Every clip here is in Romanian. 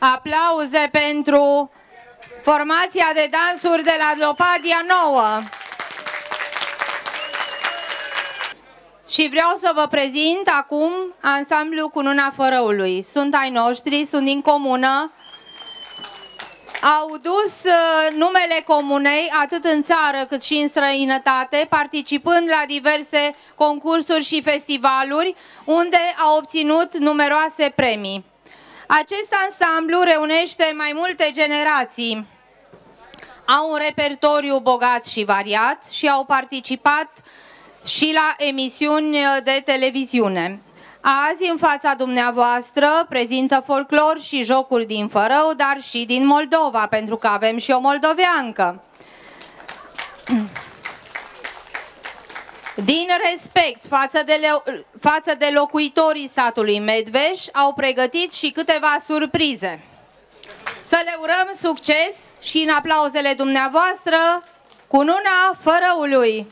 Aplauze pentru formația de dansuri de la Lopadia Nouă. Și vreau să vă prezint acum ansamblul Cununa Fărăului. Sunt ai noștri, sunt din comună. Au dus numele comunei atât în țară cât și în străinătate, participând la diverse concursuri și festivaluri, unde au obținut numeroase premii. Acest ansamblu reunește mai multe generații. Au un repertoriu bogat și variat și au participat și la emisiuni de televiziune. Azi, în fața dumneavoastră, prezintă folclor și jocuri din Fărău, dar și din Moldova, pentru că avem și o moldoveancă. Din respect față de locuitorii satului Medveș, au pregătit și câteva surprize. Să le urăm succes și în aplauzele dumneavoastră, Cununa Fărăului!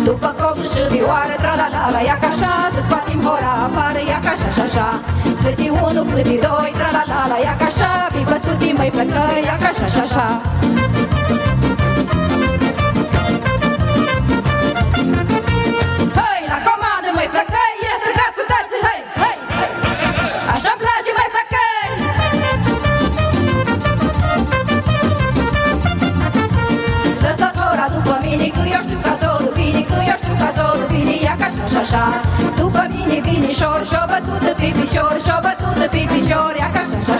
După copul și vioară, tra-la-la-la, ia ca așa, să scoatem hora afară, ia ca așa. Câte unu, câte doi, tra-la-la-la, ia ca așa, vii bătutii măi plăcăi, ia ca așa. Hăi, la comandă măi plăcăi, ia strigați cu toții, hăi, hăi, hăi. Așa-mi place măi plăcăi. Lăsați hora după mine, că eu știu ca s-o dupine, că eu știu ca s-o dupine, ia ca așa. După mine vine șor, și-o bătută pe pișor, și-o bătută pe pișor, ia ca așa.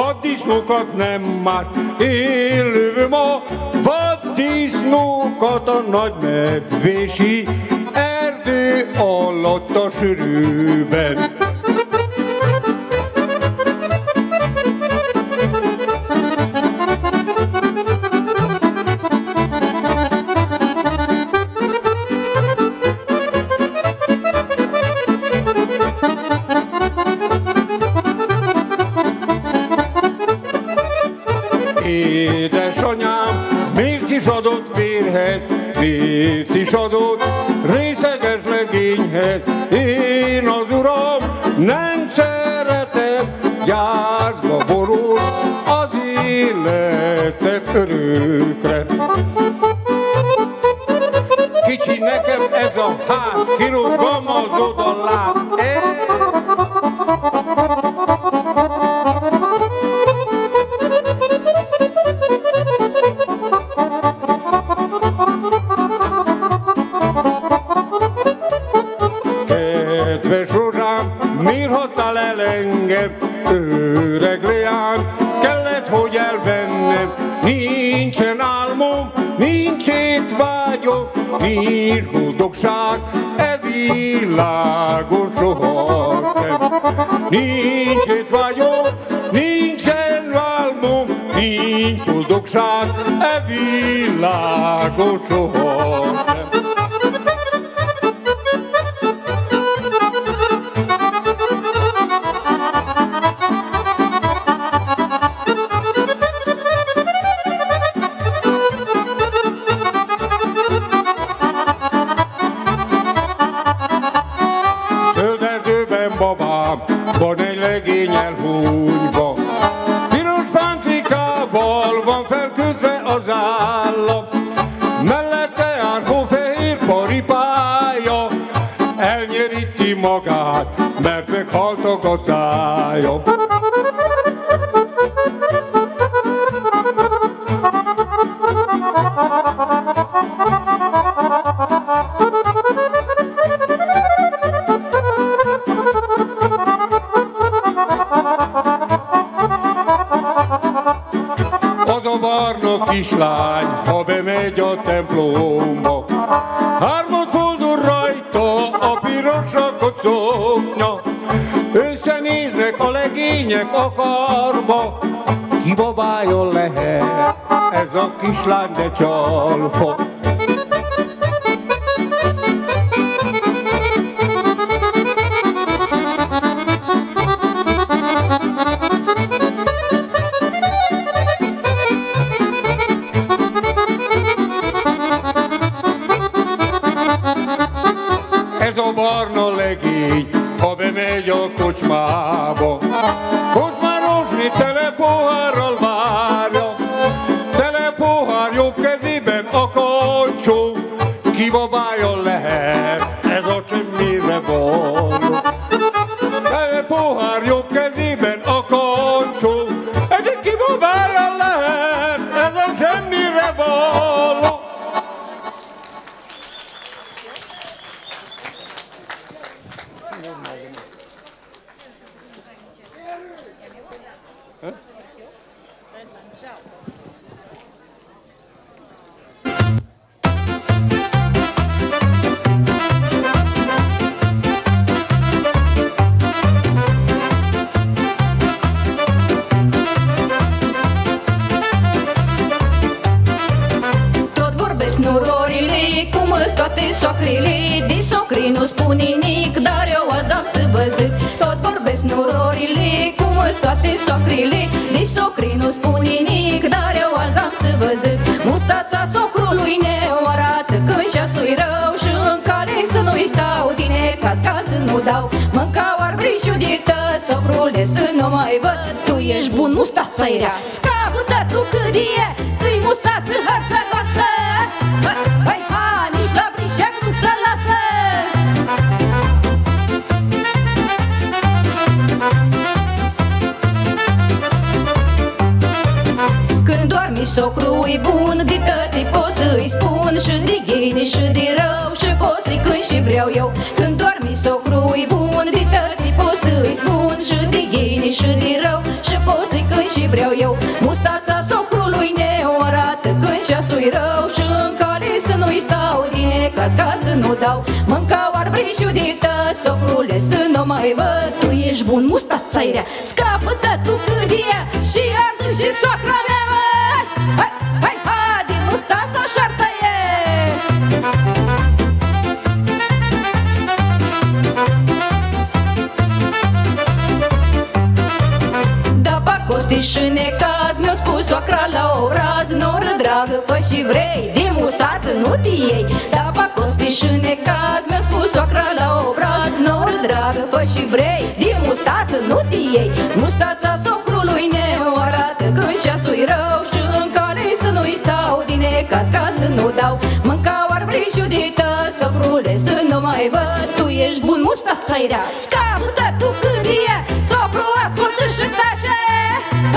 vaddisznókat nem már élő ma, vaddisznókat a nagymedvési erdő alatt a sűrűben. Édesanyám, miért is adott férhez, miért is adott részeges legényhez? Én az uram nem szeretem, gyászba borul az életem örökre. Kicsi nekem ez a ház, kirúgom az odaláb. Kedves uram, miért hagytál el engem, öreg leány, kellett, hogy elvennem. Nincsen álmom, nincs étvágyom, nincs boldogság, e világon sohasem. Nincs étvágyom, nincsen álmom, nincs boldogság, e világon sohasem. Babám, van egy legény elhúnyva, piros páncikával van felkötve az állam, mellette jár hófehér paripája, elnyeríti magát, mert meghalt a gazdája. Az a barna kislány, ha bemegy a templomba, hármat fordul rajta a pirosakot szoknya, összenéznek a legények a karba, ki babája lehet ez a kislány, de csalfa. Ez a barna legény, ha bemegy a kocsmába, kocsmárosni tele pohárral várja, tele pohár jobb kezében a kancsó, ki babája lehet, ez a semmire való. Tele pohár jobb kezében a kancsó, ez ki babája lehet, ez a semmire való. Socrile, de socri nu spun nimic, dar eu azi am să vă zic. Tot vorbesc nororile, cum îs toate socrile, de socri nu spun nimic, dar eu azi am să vă zic. Mustața socrului ne arată când și-a-sui rău și în cale să nu-i stau, din ecaz ca să nu dau. Mâncau arbrișul de tăți, socrule să nu mai văd. Tu ești bun, mustața-i rea, scapă da tu cât e, îi mustață hărțăgoasă. Hai, ha, nici la brișeac nu se lasă. Când doarmi socru-i bun, de tăti pot să-i spun, și de ghine și de rău, și pot să-i cânt și vreau eu. Când doarmi socru-i bun, de tăti pot să-i spun, și de ghine și de rău, și pot să-i cânt și și vreau eu. Mustața socrului ne o arată când și-a-sui rău, și în cale să nu-i stau din necaz ca să nu dau. Mâncau arbrișiu de tă, socrule, să nu mai văd. Tu ești bun, mustața-i rea, scapă-te tu cât e și arză și soacra mea, mă. Hai, hai, hai, din mustața șartă e. Costi și necaz, mi-au spus soacra la obraz. Noră dragă, fă și vrei, din mustață nu te iei. Da, pa costi și necaz, mi-au spus soacra la obraz. Noră dragă, fă și vrei, din mustață nu te iei. Mustața socrului ne o arată când și-a-sui rău, și în cale să nu-i stau din necaz ca să nu dau. Mâncau arbrișiu de tă, socrule, să nu mai văd. Tu ești bun, mustața-i rea, scapă-te tu când e. Socru, ascultă și tace.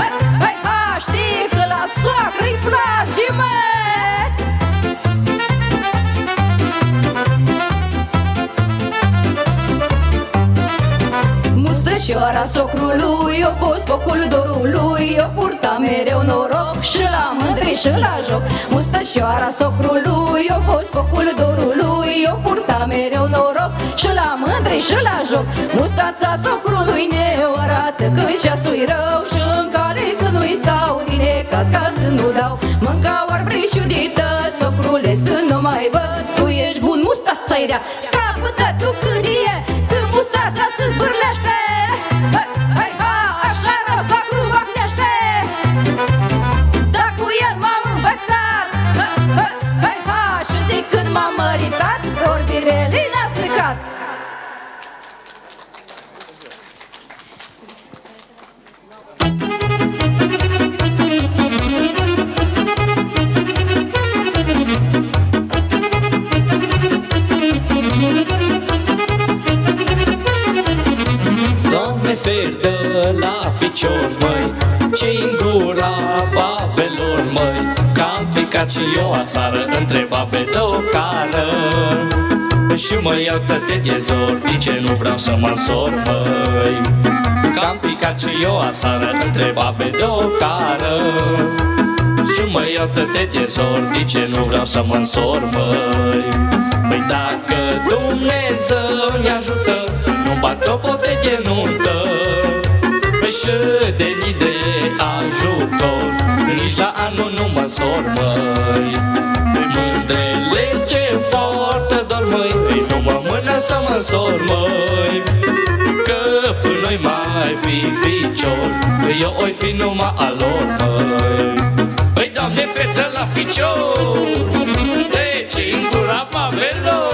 Hai, hai, hai, știi că la soacră-i place, mă! Mustășoara socrului a fost focul dorului, o purta mereu noroc și la mândre și la joc. Mustășoara socrului a fost focul dorului, o purta mereu noroc și la mândre și la joc. Mustața socrului ne o arată când și-a-sui rău, și în cale să nu-i stau din necaz ca să nu dau. Mâncau arbrișiu de tă, socrule, să nu mai văd. Tu ești bun, mustața-i rea, scapă-te tu când e, când mustața se zvârlește. Hai, hai, hai, așa rău socru vopnește. Dar cu el m-am învățat. Hai, hai, hai, hai, și de când m-am măritat, orbirele ne-a stricat. Doamne, fer de la ficior, măi, ce-i-n gura babelor, măi, că-am picat și eu aseară între babe de o cară. Și mă iaută de tiezor, de ce nu vreau să mă însor, măi, că-am picat și eu aseară între babe de o cară. Și mă iaută de tiezor, de ce nu vreau să mă însor, măi. Păi dacă Dumnezeu ne ajută, nu-mi bate o pote de nuntă. Păi și de ajutor, nici la anul nu mă însor, măi. Păi mândrele ce poartă dor, măi, nu mă mână să mă însor, măi. Că până noi mai fi ficior, eu oi fi numai al lor, măi. Păi Doamne, fete la ficior, deci-n gura pavelor.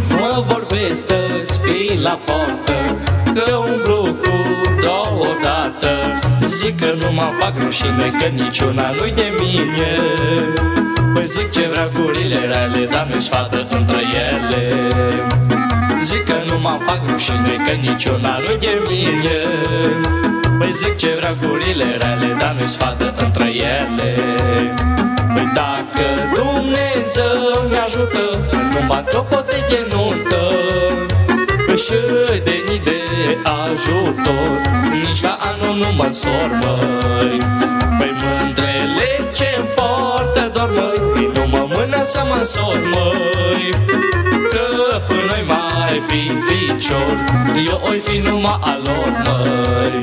Mă vorbesc tăți pe la portă, că umblu cu două dată. Zic că nu mă fac rușine, că niciuna nu-i de mine. Păi zic ce vreau gurile reale, dar nu-i sfată între ele. Zic că nu mă fac rușine, că niciuna nu-i de mine. Păi zic ce vreau gurile reale, dar nu-i sfată între ele. Păi dacă Dumnezeu ne ajută, nu-mi bat o pote de nuntă. Păi și de ajutor, nici la anul nu mă însor, măi. Păi mândrele ce-mi portă dor, măi, nu mă mână să mă însor, măi. Că până noi mai fi ficior, eu oi fi numai al lor, măi.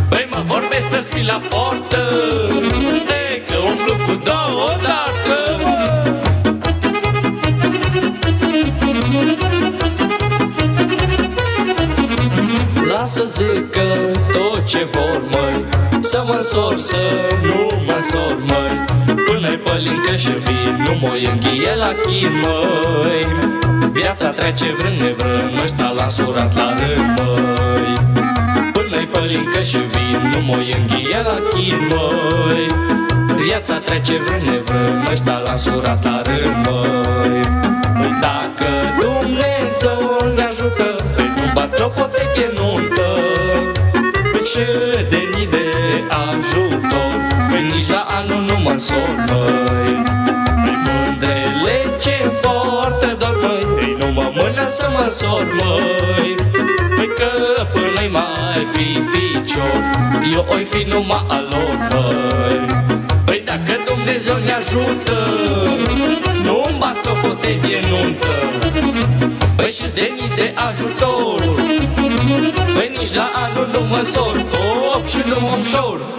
Păi mă vorbesc tăți la portă, de că umblu cu două dată. Lasă zică tot ce vor, măi, să mă însor, să nu mă însor, măi. Până-i pălincă și vin, nu mă-i înghie la chin, măi. Viața trece vrând nevrând, ăștia l-am surat la rând, măi. Până-i pălincă și vin, nu mă-i înghie la chin, măi. Viața trece vrând nevrând, ăștia l-am surat la rând, măi. Păi dacă Dumnezeu ne ajută, păi nu bat o pote de nuntă. Păi și de ajutor, păi nici la anul nu mă însor, măi. Păi mândrele ce poartă dor, măi, nu mă mână să mă însor, măi. Păi că până-i mai fi ficior, eu oi fi numai al lor, măi. Păi dacă Dumnezeu ne ajută, nu-mi bat o botenie nuntă. Păi și de mii de ajutor, păi nici la anul nu mă însor, op și nu mă ușor.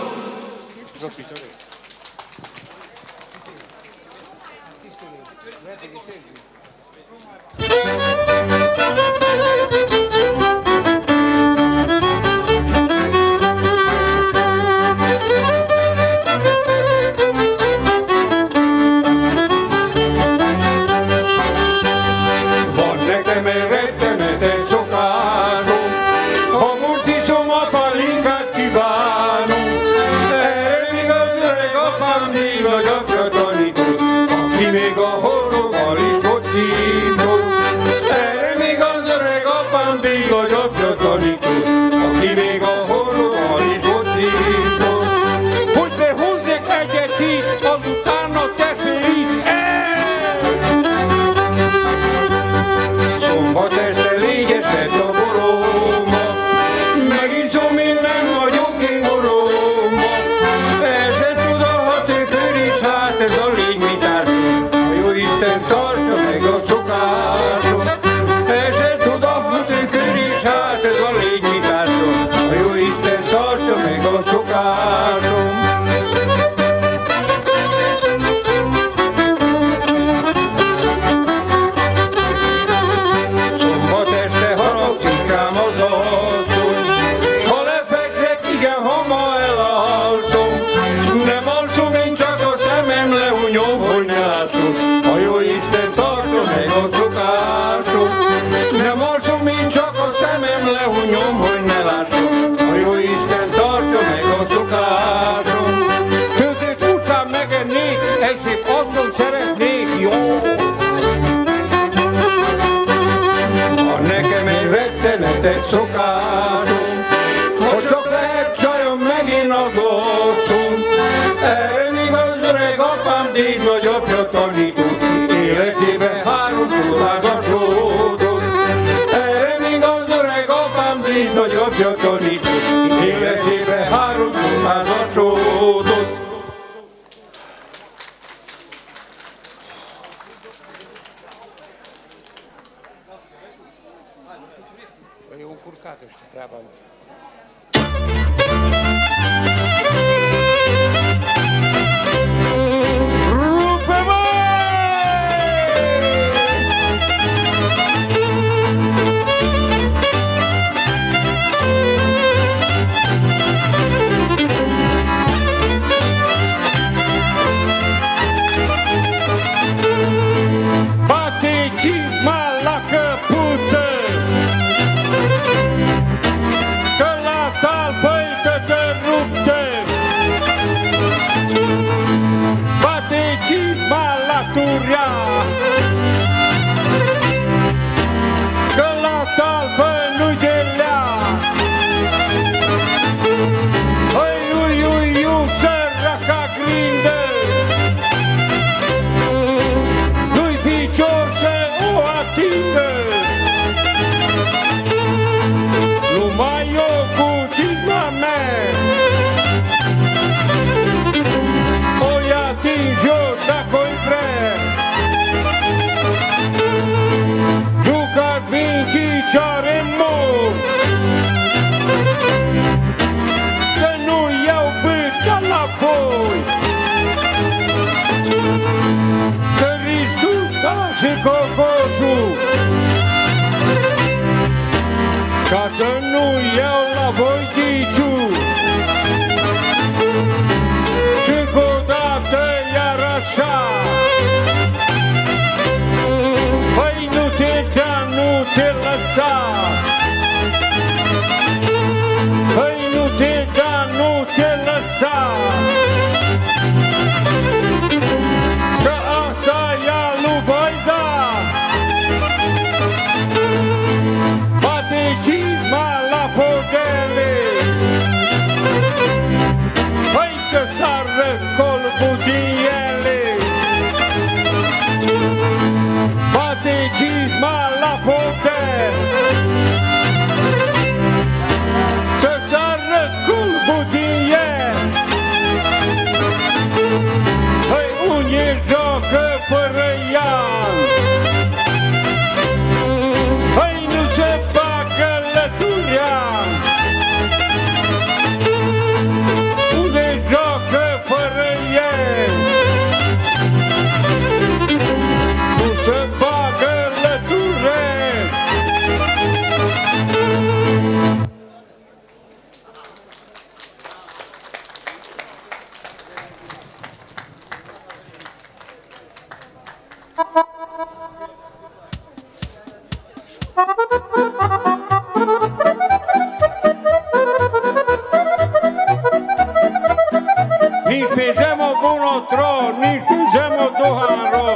pizemo buno tro, nici pizemo duharo.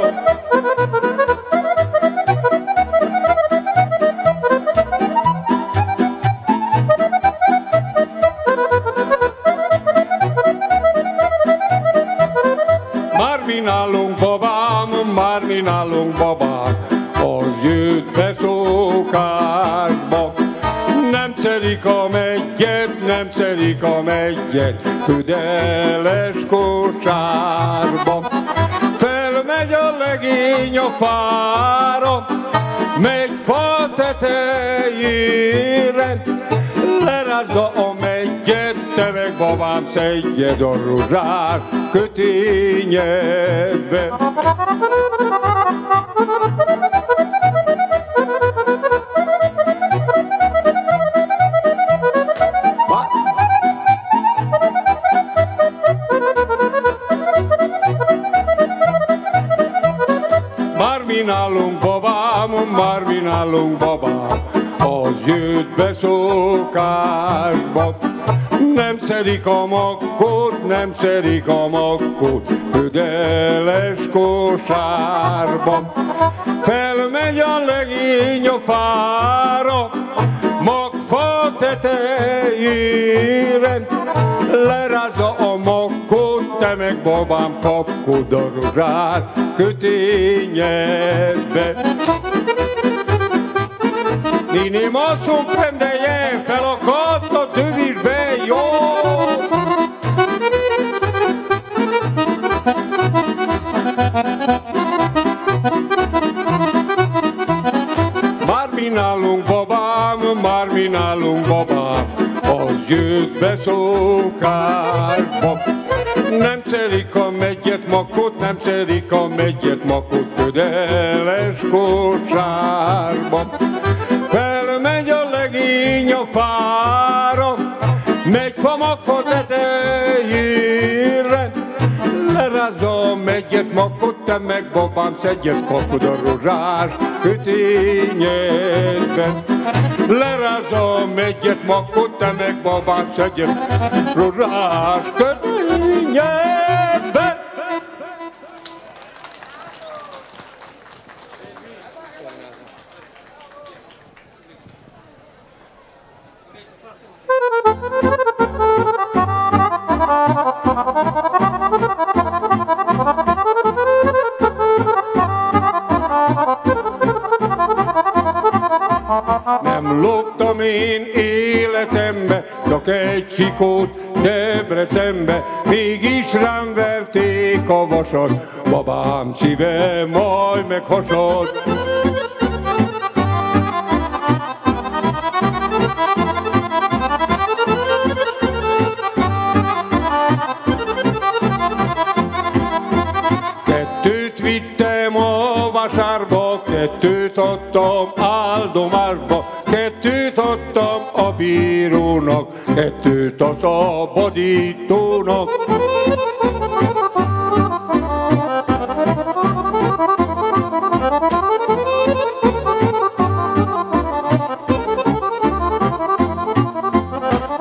Nálunk babám, már mi nálunk babám, az jött be szokásba. Nem szedik a meggyet, nem szedik a meggyet, tüdeles kosárba. Felmegy a legény a fára, megy fa tetejére, lerázza a meggyet, te meg babám szedjed a rozsás kötényedbe. Már mi nálunk babám, már mi nálunk babám, az jött be szokásba. Nem szedik a makkot, nem szedik a makkot, tüdeles kosárba. Felmegy a legény a fára, magfa tetejére, lerázza a makkot, te meg babám kapkod a rozsát kötényedbe. Nini masszom prendeje, felakadt a tövisbe, jó! Már mi nálunk babám, már mi nálunk babám, az jött be szokásba. Nem szedik a meggyet makot, nem szedik a meggyet makot, födeles kosárba. Felmegy a legény a fára, megy fa magfa tetejére, lerázza a meggyet makot, te meg babám szedjed, kapod a rozsás kötényedbe. Lerázza a meggyet makot, te meg babám szedjed, rozsás kötényedbe. Nem loptam én életembe, csak egy csikót Debrecenbe, mégis rám verték a vasat, babám szíve majd meghasad. Kettőt vittem a vasárba, kettőt adtam áldomásba, kettőt adtam a bírónak, kettőt a szabadítónak.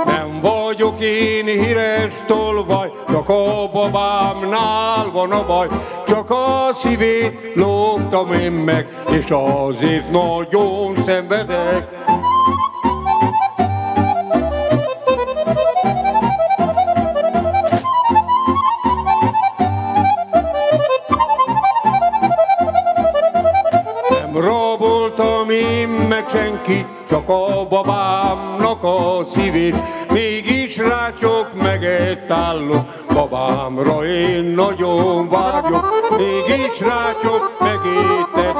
Nem vagyok én híres tolvaj, csak a babámnál van a baj, csak a szívét loptam én meg, és azért nagyon szenvedek. Nem raboltam én meg senkit, csak a babámnak a szívét, mégis rácsok megetállok, babámra én nagyon vágyok, mégis rácsok megétek,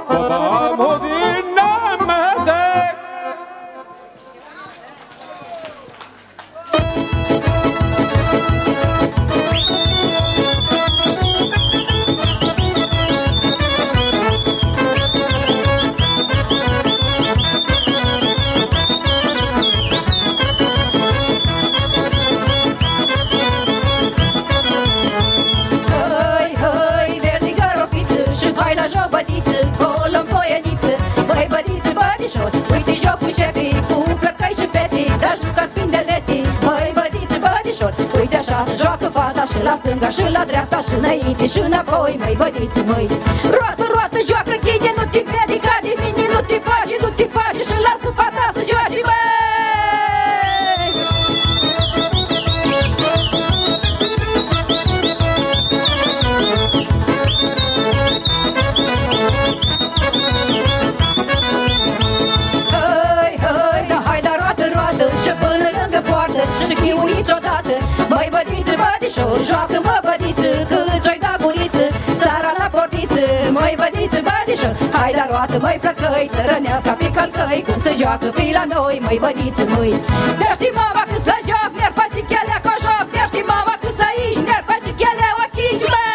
babámhoz én nem mehetek. Hai la joc bătiță, bădișor. Uite așa se joacă fata și la stânga și la dreapta și înainte și înapoi, măi bădiți măi. Roată, roată, joacă ghine, nu te medica de mine, nu te faci, nu te faci și lasă fata să joace, măi. Și chiuiți odată, măi bădiță, bădișor, joacă-mă bădiță, că-ți oi da guriță, sara la portiță, măi bădiță, bădișor. Hai da roată, măi plăcăi, țărănească pe călcăi, cum se joacă pe la noi, măi bădiță, măi. Ne-ar ști mama că-s la joc, ne-ar face chelea ca joc, ne-ar ști mama că-s aici, ne-ar face chelea ochiși, măi.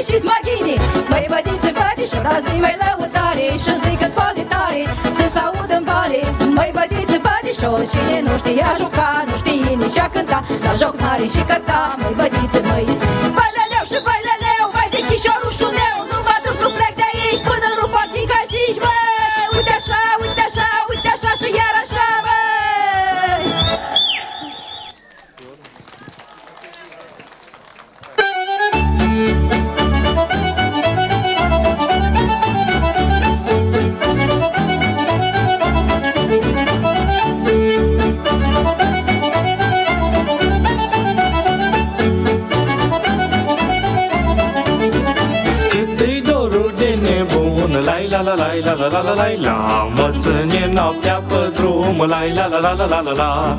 Și-ți maghini, măi bădiță, bădișor, azi mai lăutare și zic că poate tare să se audă în vale. Măi bădiță, bădișor, cine nu știa juca, nu știe nici a cânta, la joc n-are și cărta, măi bădiță, măi. Băleleu și băleleu, vai de chișorul șuneu, nu mă duc, nu plec de aici până rup ochii ca și-și, măi. Uite așa, uite așa, uite așa și iar așa, măi. La la la la la la la la la, mă ține noaptea pe drum, la la la la la la la la.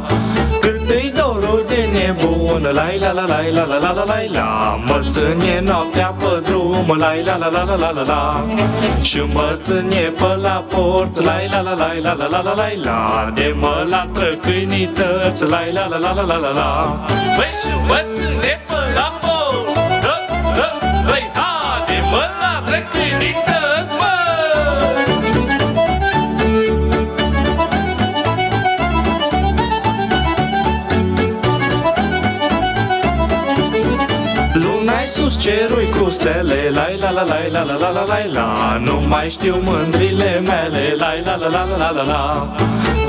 Cât-i dorul de nebun, la la la la la la la la la la, mă ține noaptea pe drum, la la la la la la la la. Și mă ține pe la porți, la la la la la la la la la la, de mă latră câinități, la la la la la la la la. Păi și mă ține pe la porți, băi ha, de mă latră câinități. Sus cerui cu stele, la la la la la la la la la la, nu mai știu mândrile mele, la la la la la la la.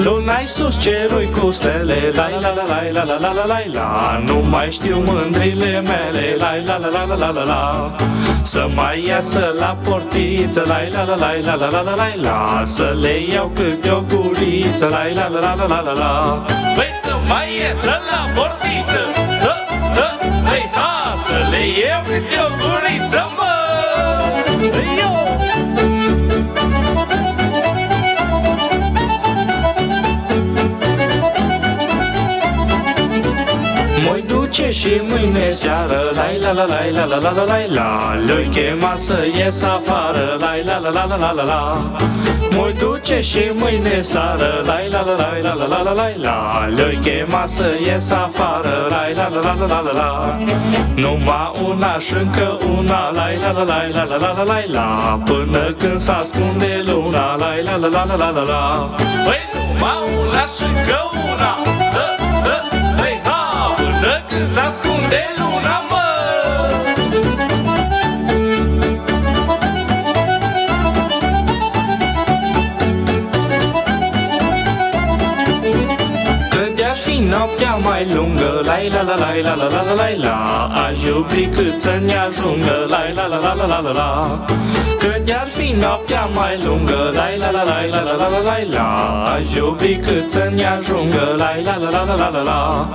Luna-i sus cerui cu stele, la la la la la la la la la la, nu mai știu mândrile mele, la la la la la la la. Să mai iasă la portiță, la la la la la la la la la la, să le iau câte o guriță, la la la la la la la la. Păi să mai iasă la portiță, hei ha, să le iau câte o guriță, mă! Mă-i duce și mâine seară, la la la la la la la la la la, le-oi chema să ies afară, la la la la la la la la. Mă-i duce și mâine seară, la la la la la la la la la la, le-oi chema să ies afară, la la la la la la la. Numai una și încă una, la la la la la la la la la la, până când s-ascunde luna, la la la la la la la la. Păi numai una și încă una, hei ha, până când s-ascunde luna, mă! Noaptea mai lungă, la la la la la la la la la la, aș iubi cât să ne ajungă, la la la la la la la la. Că de-ar fi noaptea mai lungă, la la la la la la la la la la, aș iubi cât să ne ajungă, la la la la la la la la.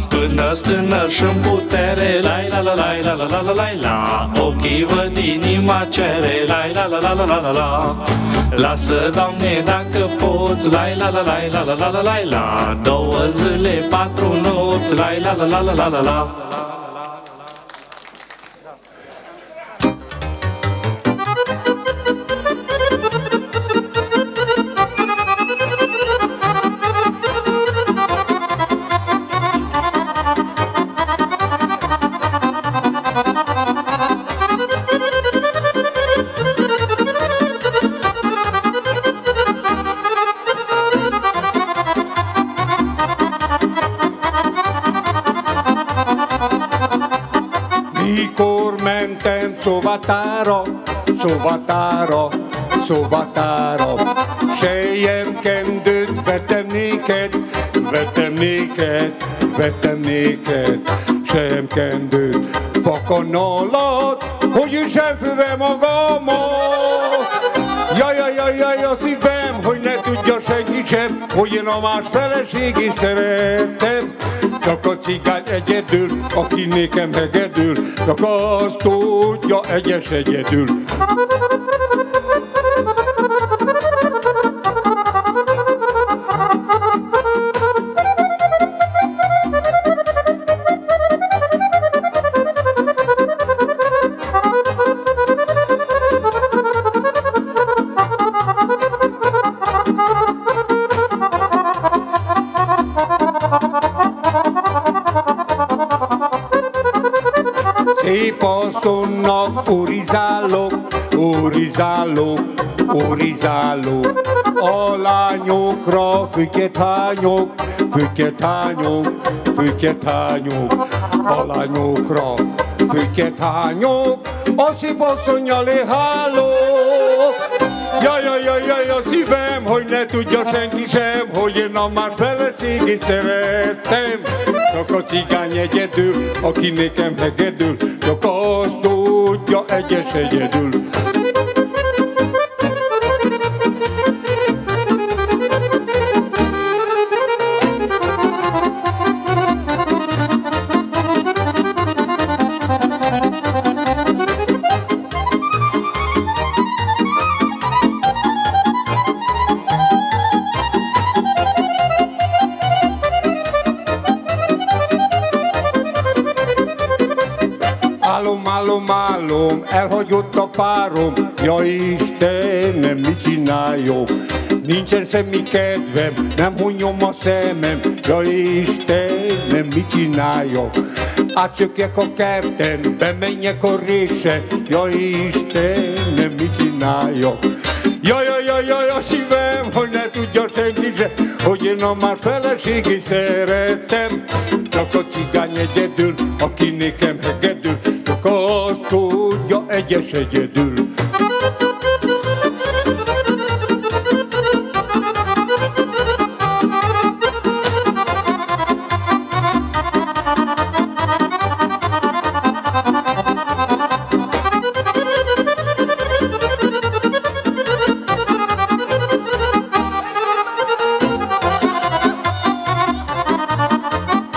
Până stânăr și-n putere, la la la la la la la la la la, ochii văd, inima cere, la la la la la la la la. Lasă, Doamne, dacă poți, la la la la la la la la la la, 2 zile, 4 nopți, la la la la la la la la. mentem Szobatára, Szobatára, Szobatára. Sejem kendőt vettem néked, vettem néked, vettem néked. Sejem kendőt fakanalat, hogy üssem főbe magamat. Jaj, jaj, jaj, jaj, a szívem, hogy ne tudja senki sem, hogy én a más feleségét szerettem. Csak a cigány egyedül, aki nékem hegedül, csak azt tudja egyes egyedül. Szép asszonynak urizálok, urizálok, urizálok. A lányokra fütyet hányok, fütyet hányok, fütyet hányok. A lányokra fütyet hányok, a szép asszonnyal éhálok. Jaj, jaj, jaj, jaj, a szívem, hogy ne tudja senki sem, hogy én a más feleségét szerettem. Csak a cigány egyedül, aki nékem hegedül, csak azt tudja egyes egyedül. Álom, elhagyott a párom, jaj Istenem, mit csináljok? Nincsen semmi kedvem, nem hunyom a szemem, jaj Istenem, mit csináljok? Átszökjek a kerten, bemenjek a résen, jaj Istenem, mit csináljak? Jaj, jaj, jaj, jaj, a szívem, hogy ne tudja senki se, hogy én a más feleségét szeretem. Csak a cigány egyedül, aki nékem hegedül, csak azt tudja egyes egyedül.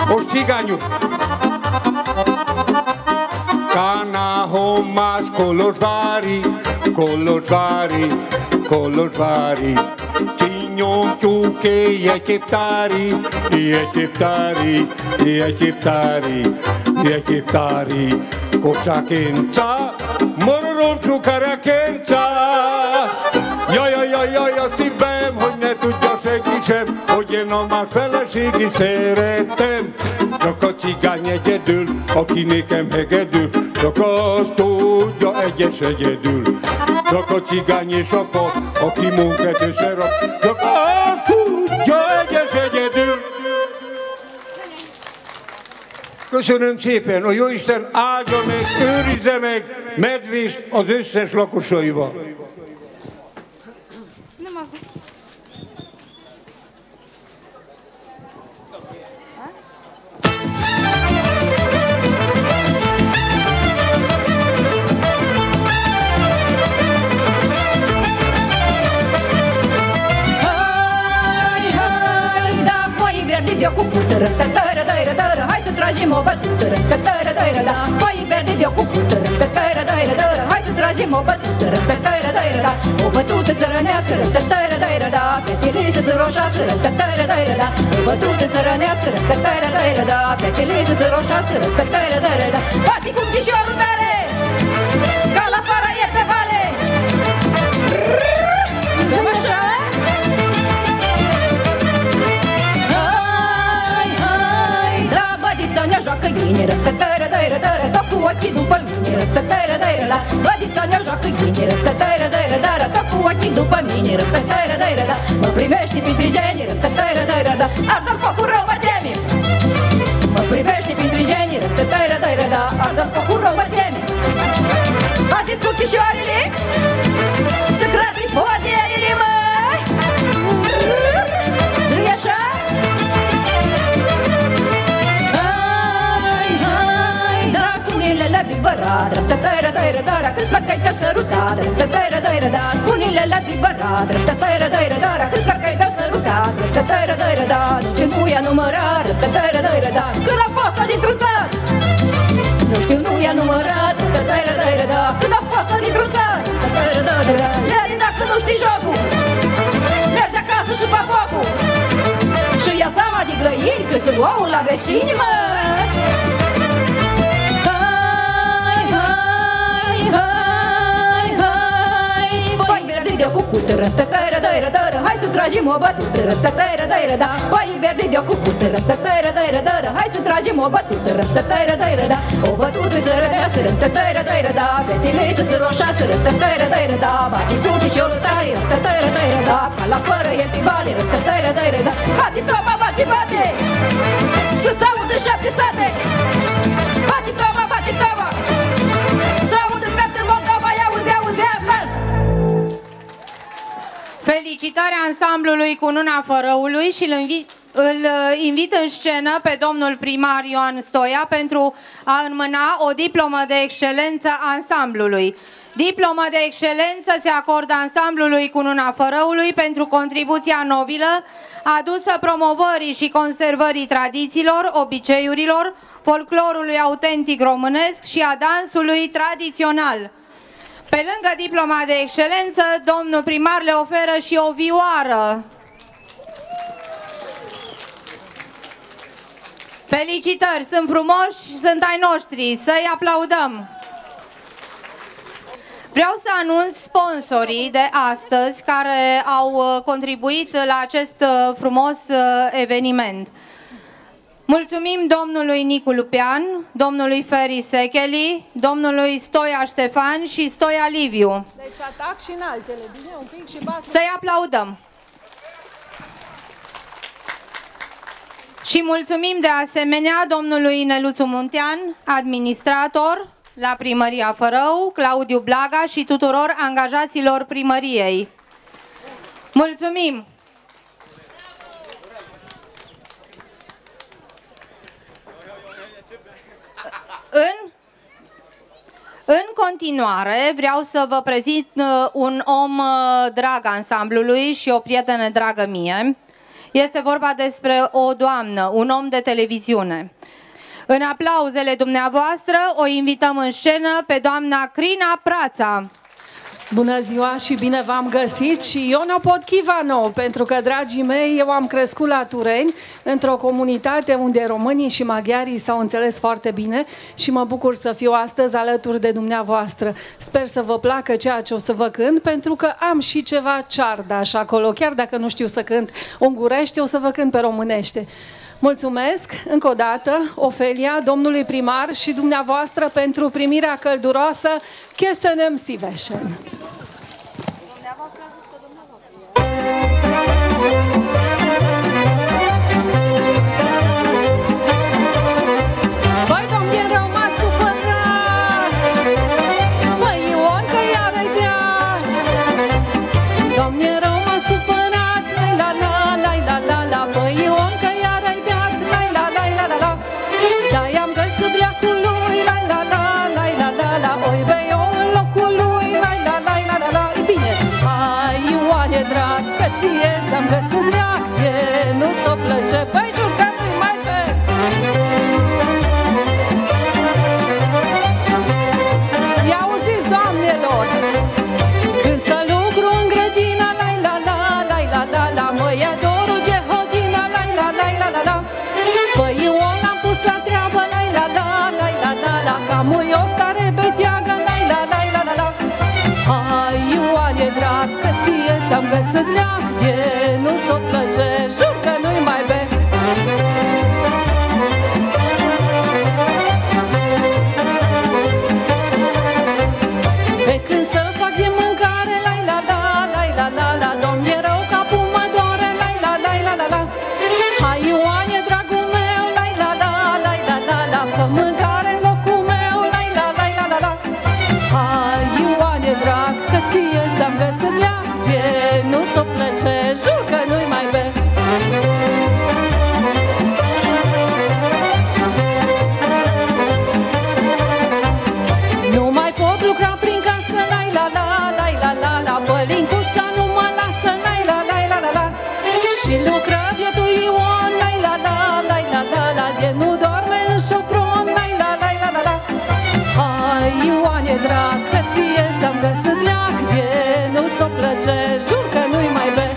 Most cigányuk! Kanahomás, Kolozsvári, Kolozsvári, Kolozsvári. Kinyomtyúké, jegyéptári, jegyéptári, jegyéptári, jegyéptári. Kocsákénca, mororom csukarekénca. Jaj, jaj, jaj, jaj, a szívem, hogy ne tudja senki sem, hogy én a más feleségét szeretem. Csak a cigány egyedül, aki nékem hegedül, csak azt tudja egyes egyedül. Csak a cigány és a pap, aki munkát összerak, csak azt tudja egyes egyedül. Köszönöm szépen, a Jóisten áldja meg, őrizze meg Medvést az összes lakosaival. de-o cu puteră, tătără, dăiră, dără, hai să tragem o bătutură, tătără, dăiră, da, păi verde de-o cu puteră, tătără, dăiră, dără, hai să tragem o bătutură, tătără, dăiră, da, o bătută țărănească, tătără, dăiră, da, fetele să se roșească, tătără, dăiră, da, o bătută țărănească, tătără, dăiră, da, fetele să se roșească, tătără, dăiră, da, bati cu chișorul tare, ca la fara e pe vale, dăm așa. Bădița ne joacă ghiniră, tătără, dăiră, dără, tot cu ochii după mine, tătără, dăiră, la. Bădița ne joacă ghiniră, tătără, dăiră, dără, tot cu ochii după mine, tătără, dăiră, da. Mă primești printre genii, tătără, dăiră, da. Ardă focul rău, mă temi. Mă primești printre genii, tătără, dăiră, da. Ardă focul rău, mă temi. adevărat. Dreptătăi-ră-dăi-ră-dăra, câți că-i te-au sărutat. Dreptătăi-ră-dăi-ră-da, spune-le la adevărat. Dreptătăi-ră-dăi-ră-dăra, câți că-i te-au sărutat. Dreptătăi-ră-dăi-ră-da, nu știu, nu i-a numărat. Dreptătăi-ră-dăi-ră-da, când a fost azi într-un sat. Nu știu, nu i-a numărat. Dreptătăi-ră-dăi-ră-da, când a fost azi într-un sat. Dreptătăi-ră-dăi-ră-da, le-ari dacă nu știi jocul. Mergi acasă și pa focul. Și ia seama de grăini, că sunt ouă la vecini, mă. Hai, hai, hai, hai, vai verde de-o cucută, ră-tătăi-ră-dăi-ră-dără, hai să tragem o bătută, ră-tătăi-ră-dăi-ră-da, vai verde de-o cucută, ră-tătăi-ră-dăi-ră-dără, hai să tragem o bătută, ră-tătăi-ră-dăi-ră-da, o bătută țărăneasă, ră-tătăi-ră-dăi-ră-da, fetele să se roșească, ră-tătăi-ră-dăi-ră-da, bate cu piciorul tare, ră-tătăi-ră-dăi-ră-da, ca la fără e pibale, ră-tătăi-ră-dăi-ră-da, bate toba, bate, bate, să s-audă 7 sate, bate toba, bate toba, să audă toată Moldova, ia-uzi, mă! Felicitări ansamblului Cununa Fărăului și îl invit în scenă pe domnul primar Ioan Stoia pentru a înmâna o diplomă de excelență ansamblului. Diplomă de excelență se acordă ansamblului Cununa Fărăului pentru contribuția nobilă adusă promovării și conservării tradițiilor, obiceiurilor, folclorului autentic românesc și a dansului tradițional. Pe lângă diploma de excelență, domnul primar le oferă și o vioară. Felicitări, sunt frumoși, sunt ai noștri, să-i aplaudăm. Vreau să anunț sponsorii de astăzi care au contribuit la acest frumos eveniment. Mulțumim domnului Nicu Lupian, domnului Feri Secheli, domnului Stoia Ștefan și Stoia Liviu. Deci atac și în altele, bine, un pic și basă. Să-i aplaudăm. Și mulțumim de asemenea domnului Neluțu Muntean, administrator la Primăria Fărău, Claudiu Blaga și tuturor angajaților primăriei. Mulțumim! În continuare vreau să vă prezint un om drag ansamblului și o prietenă dragă mie. Este vorba despre o doamnă, un om de televiziune. În aplauzele dumneavoastră o invităm în scenă pe doamna Crina Prața. Bună ziua și bine v-am găsit și eu nu pot chiva nou, pentru că, dragii mei, eu am crescut la Tureni, într-o comunitate unde românii și maghiarii s-au înțeles foarte bine și mă bucur să fiu astăzi alături de dumneavoastră. Sper să vă placă ceea ce o să vă cânt, pentru că am și ceva ceardaș acolo, chiar dacă nu știu să cânt ungurește, o să vă cânt pe românește. Mulțumesc încă o dată, Ofelia, domnului primar și dumneavoastră pentru primirea călduroasă. Köszönöm szívesen! Băi, domnul rău m-a supărat, băi, Ion, că iar-ai beat. Domnul rău m-a supărat, la la la la la la, băi, Ion, că iar-ai beat, la la la la la. Da, i-am găsit leacului, la la la la la la la, oi, băi, eu în locul lui, la la la la la la. E bine, hai, Ioane drag, că ție ți-am găsit leac, nu ți-o plăce, păi, jur că nu-i mai pe. I-auziți, doamnelor, când să lucru în grădina, la la la la la la la, mă ia dorul de hodina, la la la la la la. Păi eu l-am pus la treabă, la la la la la la la, ca mui o stare beteagă, la la la la la la. Hai, Ioane drag, că ție ți-am găsit leac, de nu ți-o plăce, jur că nu-i mai be. Pe când să fac de mâncare, la la la la la la la, domn-e rău, capul mă doare, la la la la la la. Hai, Ioane, dragul meu, la la la la la la la, fă mâncare în locul meu, la la la la la la. Hai, Ioane drag, că ție ți-am găsit leac, de nu ți-o plăce, jur că nu-i mai be. ție ți-am găsit leac de nu ți-o plăce, jur că nu-i mai be.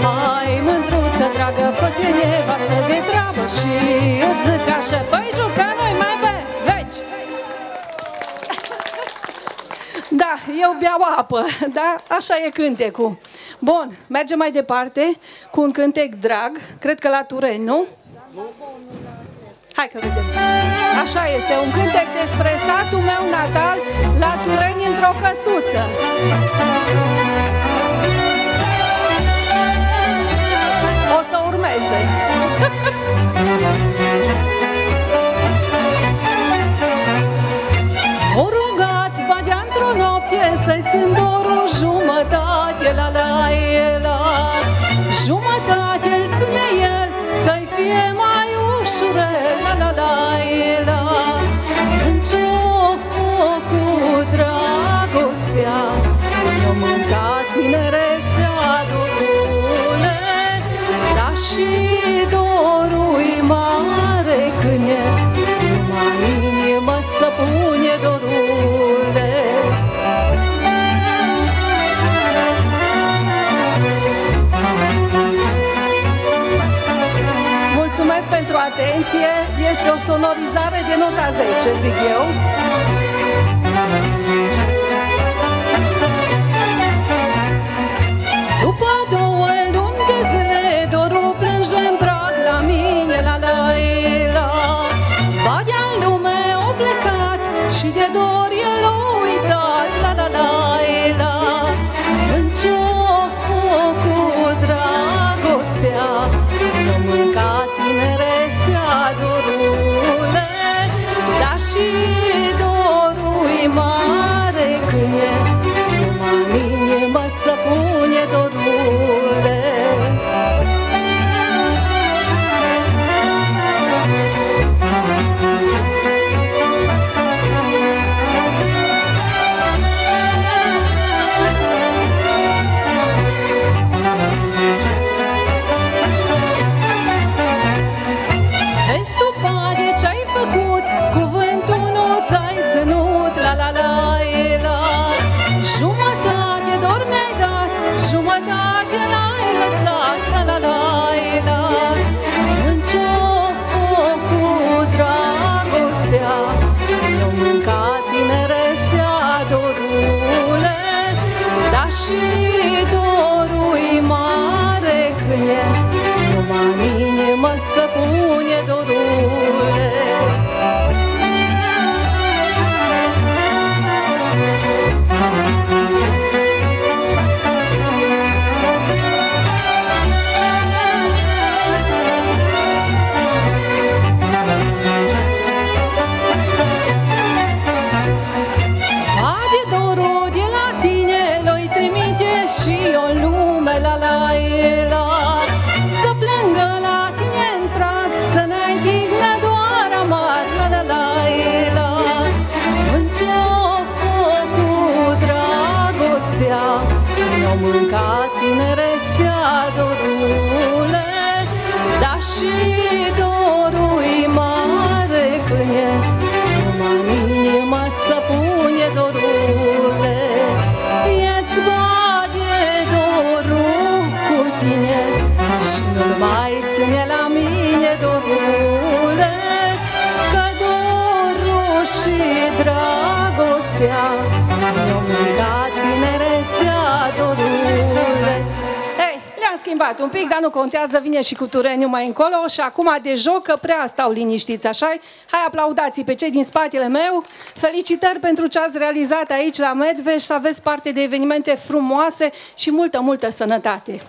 Hai, mândruță, dragă, fă-te nevastă de treabă și îți zic așa, băi, jur că nu-i mai be, veci! Da, eu beau apă, da? Așa e cântecul. Bun, mergem mai departe cu un cântec drag, cred că la Tureni, nu? Hai că vedem. Așa este, un cântec despre satul meu natal, la Tureni, într-o căsuță. O să urmeze. O rugat Badea într-o noapte să-i țin dorul jumătate, la la la. Jumătate îl ține el, să-i fie mai ușurel, la la la la. În ce-o foc cu dragostea, mi-o mâncat tinerețea, dorule, dar și dorul-i mare când e numai în inimă să pune, dorule. Mulțumesc pentru atenție, este o sonorizare de nota 10, zic eu. După 2 luni de zile, dorul plânge-n prag la mine, la la la. Badea-n lume o plecat și de dor el o uitat, la la la la. În ce-o foc cu dragostea, mi-o mâncat tinerețea, dorule, dar și dorul-i mare când e numai în inimă să pune, dorule. Vezi tu, Bade, ce-ai făcut, cuvântul nu ți-ai ținut, la la la la. Jumătate dor mi-ai dat, jumătate l-ai lăsat, la la la la. În ce-o foc cu dragostea, mi-o mâncat tinerețea, dorule, dar și dorul-i mare când e numai în inimă să pune, dorule. Bade, dorul de la tine l-oi trimite și o lume, la la la. Să plângă la tine în prag, să n-ai dignă doar amar, la la la la. În ce-o foc cu dragostea, mi-o mâncat tinerețea, dorule, dar și dorul-i mare când e numai în inimă să pune, dorule. E-ți bade dorul cu tine și nu-l mai ține la mine, dorule, că dorul și dragostea mi-o mâncat tinerețea, dorule. Ei, le-am schimbat un pic, dar nu contează, vine și cu Tureniu mai încolo și acum de joc, că prea stau liniștiți, așa-i? Hai, aplaudați pe cei din spatele meu. Felicitări pentru ce ați realizat aici la Medveș, să aveți parte de evenimente frumoase și multă, multă sănătate.